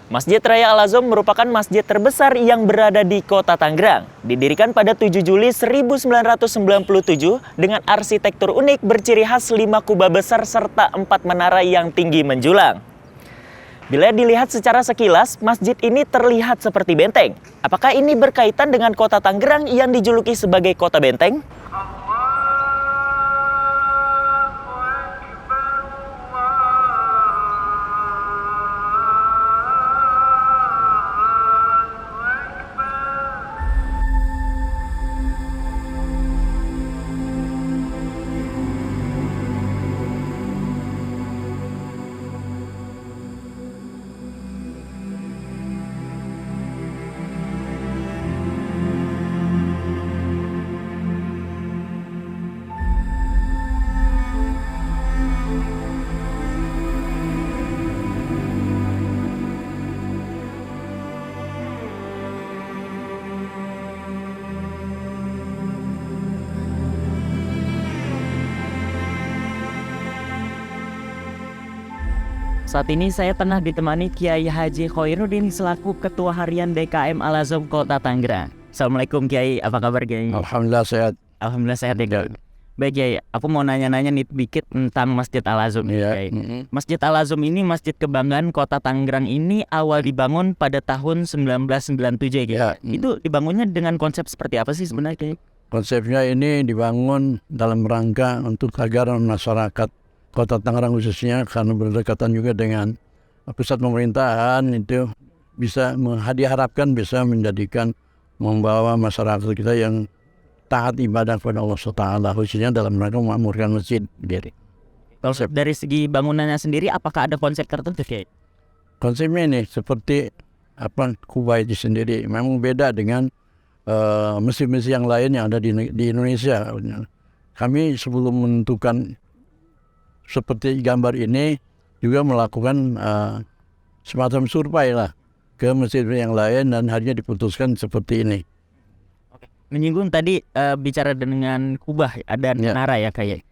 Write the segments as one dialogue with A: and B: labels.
A: Masjid Raya Al-Azham merupakan masjid terbesar yang berada di kota Tangerang. Didirikan pada 7 Juli 1997 dengan arsitektur unik berciri khas 5 kubah besar serta 4 menara yang tinggi menjulang. Bila dilihat secara sekilas, masjid ini terlihat seperti benteng. Apakah ini berkaitan dengan kota Tangerang yang dijuluki sebagai kota benteng? Saat ini saya tengah ditemani Kiai Haji Khoiruddin selaku Ketua Harian DKM Al-Azham Kota Tangerang. Assalamualaikum Kiai, apa kabar Kiai?
B: Alhamdulillah sehat.
A: Alhamdulillah sehat ya Kiai. Baik Kiai, aku mau nanya-nanya nih dikit tentang Masjid Al-Azham ini Kiai. Masjid Al-Azham ini masjid kebanggaan Kota Tangerang ini awal dibangun pada tahun 1997 Kiai.
B: Ya.
A: Itu dibangunnya dengan konsep seperti apa sih sebenarnya Kiai?
B: Konsepnya ini dibangun dalam rangka untuk agar masyarakat Kota Tangerang khususnya karena berdekatan juga dengan pusat pemerintahan itu bisa diharapkan bisa menjadikan membawa masyarakat kita yang taat ibadah kepada Allah SWT khususnya dalam rangka memakmurkan masjid sendiri.
A: Konsep dari segi bangunannya sendiri apakah ada konsep tertentu Kiai?
B: Konsepnya ini seperti Kuba itu sendiri memang beda dengan masjid-masjid yang lain yang ada di Indonesia. Kami sebelum menentukan seperti gambar ini juga melakukan semacam survei lah ke masjid yang lain dan akhirnya diputuskan seperti ini.
A: Oke. Menyinggung tadi bicara dengan kubah ada menara ya kayak.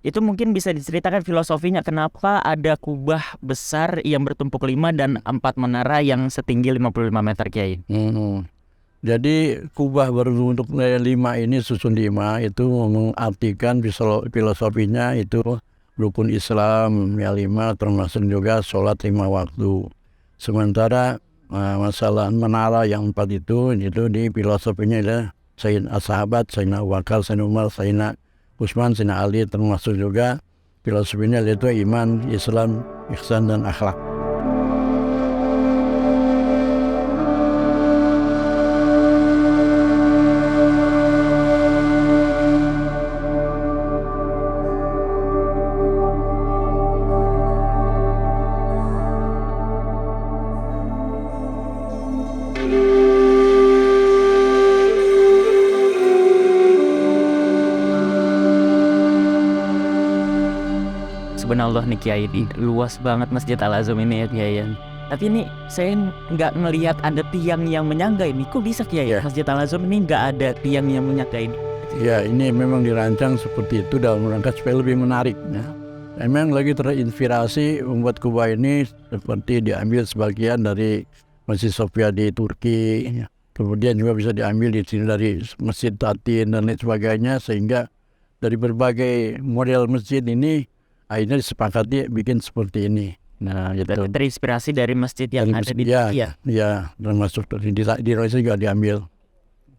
A: Itu mungkin bisa diceritakan filosofinya kenapa ada kubah besar yang bertumpuk 5 dan 4 menara yang setinggi 55 meter Kiai.
B: Jadi kubah berbentuk 5 ini susun 5 itu mengartikan filosofinya itu rukun Islam ya 5 termasuk juga sholat 5 waktu. Sementara masalah menara yang 4 itu di filosofinya adalah Sayyidina sahabat, Sayyidina Abu Bakar, Sayyidina Umar, Sayyidina Utsman, Sayyidina Ali termasuk juga filosofinya yaitu iman, Islam, ihsan dan akhlak.
A: Subhanallah nih Kiai, luas banget Masjid Al-Azham ini ya Kiai. Tapi ini saya nggak ngelihat ada tiang yang menyangga ini. Kok bisa Kiai? Masjid Al-Azham ini nggak ada tiang yang menyangga ini?
B: Ya ini memang dirancang seperti itu dalam rangka supaya lebih menarik. Memang lagi terinspirasi membuat kubah ini seperti diambil sebagian dari Masjid Sofia di Turki. Kemudian juga bisa diambil di sini dari Masjid Tatin dan lain sebagainya sehingga dari berbagai model masjid ini akhirnya disepakati bikin seperti ini. Nah, gitu.
A: Terinspirasi dari masjid yang ada di Turki ya?
B: Ya, termasuk di Indonesia juga diambil.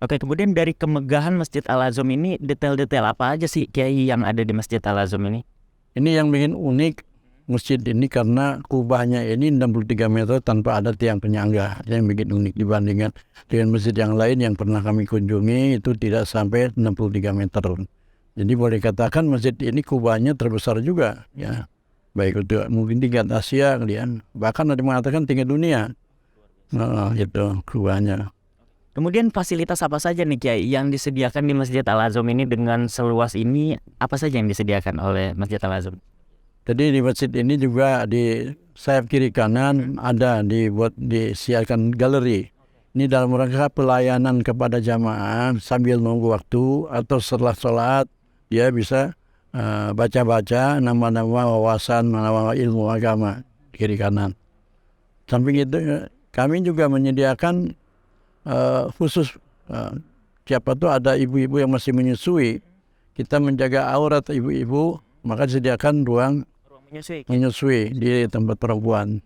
A: Oke, kemudian dari kemegahan Masjid Al-Azham ini detail-detail apa aja sih Kiai yang ada di Masjid Al-Azham ini?
B: Ini yang bikin unik masjid ini karena kubahnya ini 63 meter tanpa ada tiang penyangga. Yang bikin unik dibandingkan dengan masjid yang lain yang pernah kami kunjungi itu tidak sampai 63 meter. Jadi boleh katakan masjid ini kubahnya terbesar juga ya. Baik itu mungkin tingkat Asia kalian. Bahkan ada mengatakan tingkat dunia. Itu kubahnya.
A: Kemudian fasilitas apa saja nih Kiai yang disediakan di Masjid Al-Azham ini dengan seluas ini? Apa saja yang disediakan oleh Masjid Al-Azham?
B: Jadi di masjid ini juga di sayap kiri kanan ada disiarkan galeri. Ini dalam rangka pelayanan kepada jamaah sambil nunggu waktu atau setelah sholat dia bisa baca-baca nama-nama wawasan, nama ilmu agama kiri kanan. Samping itu kami juga menyediakan khusus siapa tuh ada ibu-ibu yang masih menyusui, kita menjaga aurat ibu-ibu, maka disediakan ruang menyusui di tempat perempuan.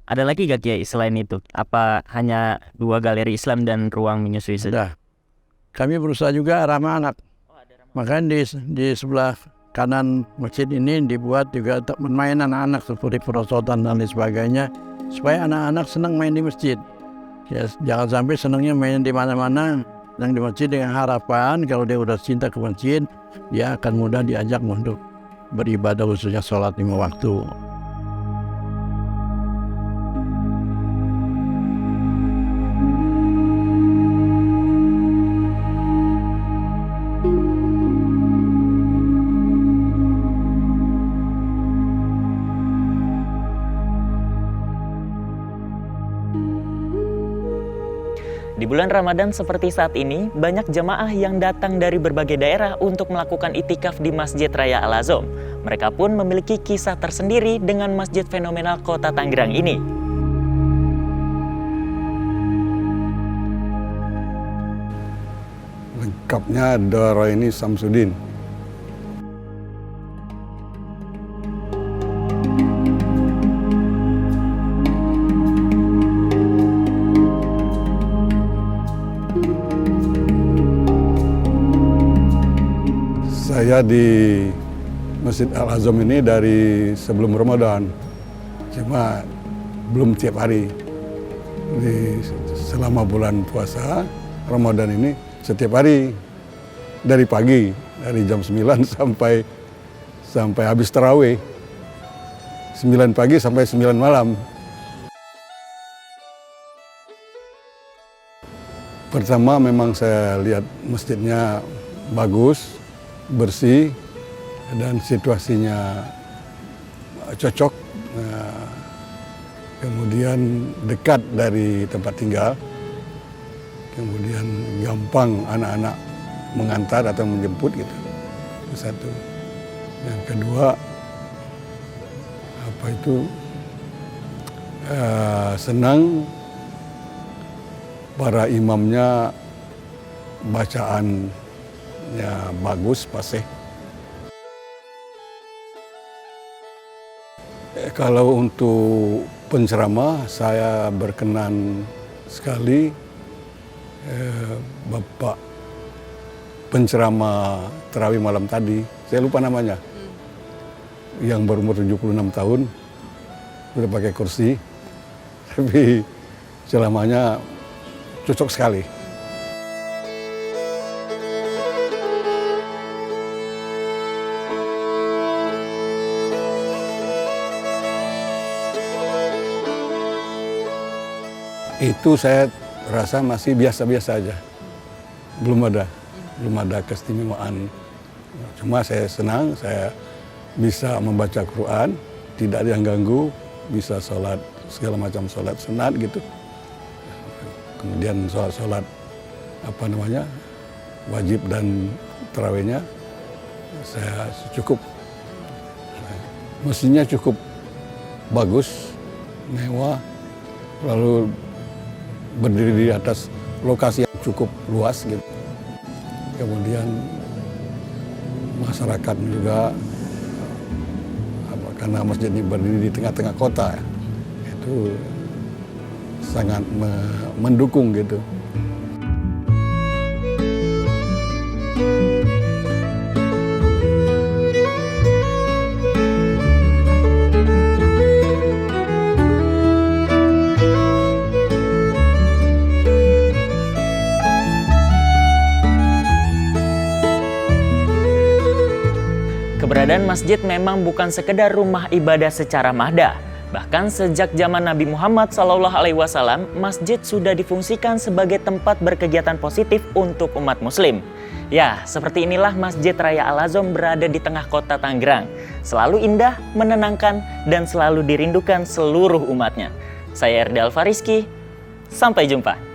A: Ada lagi gak Kiai selain itu? Apa hanya 2 galeri Islam dan ruang menyusui saja?
B: Sudah. Kami berusaha juga ramah anak. Makanya di sebelah kanan masjid ini dibuat juga bermain anak-anak seperti perosotan dan lain sebagainya, supaya anak-anak senang main di masjid. Ya, jangan sampai senangnya main di mana-mana, yang di masjid, dengan harapan kalau dia udah cinta ke masjid, dia akan mudah diajak untuk beribadah, khususnya sholat 5 waktu.
A: Di bulan Ramadan seperti saat ini, banyak jemaah yang datang dari berbagai daerah untuk melakukan itikaf di Masjid Raya Al-Azom. Mereka pun memiliki kisah tersendiri dengan masjid fenomenal kota Tangerang ini.
C: Lengkapnya Daraini Samsudin. Saya di Masjid Al-Azom ini dari sebelum Ramadan, cuma belum tiap hari. Selama bulan puasa Ramadan ini setiap hari, dari pagi, dari jam 9 sampai habis tarawih, 9 pagi sampai 9 malam. Pertama memang saya lihat masjidnya bagus, bersih, dan situasinya cocok. Kemudian dekat dari tempat tinggal, kemudian gampang anak-anak mengantar atau menjemput gitu. Itu satu. Yang kedua, senang para imamnya bacaannya bagus, fasih. Kalau untuk penceramah, saya berkenan sekali Bapak penceramah tarawih malam tadi. Saya lupa namanya. Yang berumur 76 tahun, udah pakai kursi, tapi ceramahnya cocok sekali. Itu saya rasa masih biasa-biasa aja, belum ada keistimewaan. Cuma saya senang, saya bisa membaca Quran, tidak ada yang ganggu, bisa sholat segala macam sholat sunat gitu. Kemudian sholat wajib dan tarawihnya saya cukup. Mesinnya cukup bagus, mewah, lalu berdiri di atas lokasi yang cukup luas gitu. Kemudian masyarakat juga, karena masjid ini berdiri di tengah-tengah kota, itu sangat mendukung gitu.
A: Keberadaan masjid memang bukan sekedar rumah ibadah secara mahdah. Bahkan sejak zaman Nabi Muhammad SAW, masjid sudah difungsikan sebagai tempat berkegiatan positif untuk umat muslim. Ya, seperti inilah Masjid Raya Al-Azom berada di tengah kota Tangerang. Selalu indah, menenangkan, dan selalu dirindukan seluruh umatnya. Saya Erdal Fariski, sampai jumpa.